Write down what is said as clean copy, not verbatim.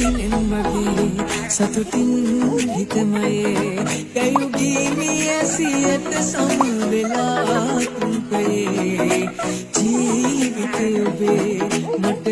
සීනෙන් මගේ සතුටින් හිතමයේ යයුගීමී ඇසියට සමවෙලා තුන්පයේ ජීවිතය ඔබේ මට